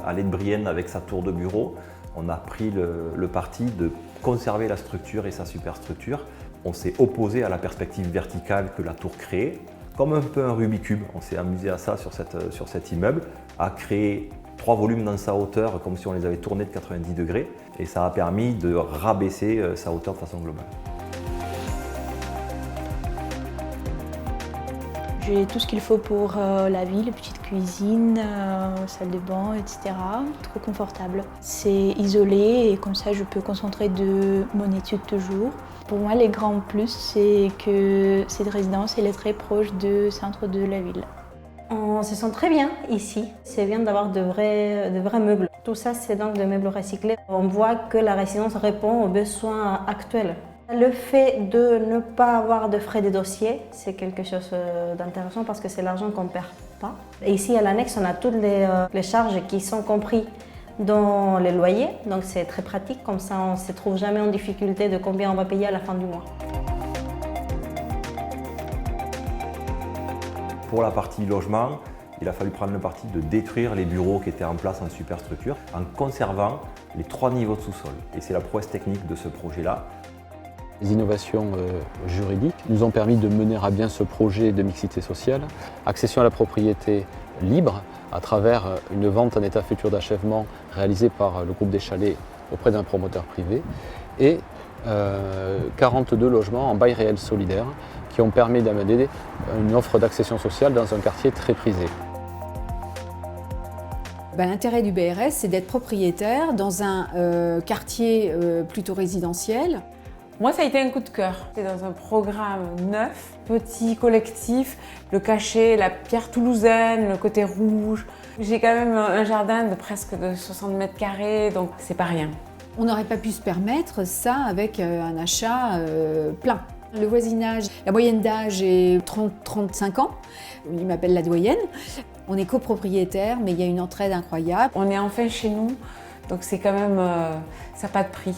allée de Brienne avec sa tour de bureau, on a pris le parti de conserver la structure et sa superstructure. On s'est opposé à la perspective verticale que la tour créait, comme un peu un Rubik's Cube. On s'est amusé à ça sur cet immeuble, à créer 3 volumes dans sa hauteur comme si on les avait tournés de 90 degrés et ça a permis de rabaisser sa hauteur de façon globale. J'ai tout ce qu'il faut pour la ville, petite cuisine, salle de bain, etc. Trop confortable. C'est isolé et comme ça je peux concentrer de mon étude toujours. Pour moi, les grands plus, c'est que cette résidence elle est très proche du centre de la ville. On se sent très bien ici. C'est bien d'avoir de vrais meubles. Tout ça, c'est donc des meubles recyclés. On voit que la résidence répond aux besoins actuels. Le fait de ne pas avoir de frais de dossier, c'est quelque chose d'intéressant parce que c'est l'argent qu'on ne perd pas. Et ici, à l'annexe, on a toutes les charges qui sont comprises dans les loyers. Donc c'est très pratique, comme ça on ne se trouve jamais en difficulté de combien on va payer à la fin du mois. Pour la partie logement, il a fallu prendre le parti de détruire les bureaux qui étaient en place en superstructure en conservant les 3 niveaux de sous-sol. Et c'est la prouesse technique de ce projet-là. Les innovations juridiques nous ont permis de mener à bien ce projet de mixité sociale. Accession à la propriété libre à travers une vente en état futur d'achèvement réalisée par le groupe des Chalets auprès d'un promoteur privé et 42 logements en bail réel solidaire qui ont permis d'amener une offre d'accession sociale dans un quartier très prisé. L'intérêt du BRS, c'est d'être propriétaire dans un quartier plutôt résidentiel. Moi, ça a été un coup de cœur. C'est dans un programme neuf, petit collectif, le cachet, la pierre toulousaine, le côté rouge. J'ai quand même un jardin de presque 60 mètres carrés, donc c'est pas rien. On n'aurait pas pu se permettre ça avec un achat plein. Le voisinage, la moyenne d'âge est 30-35 ans. Il m'appelle la doyenne. On est copropriétaire, mais il y a une entraide incroyable. On est enfin chez nous, donc c'est quand même, ça n'a pas de prix.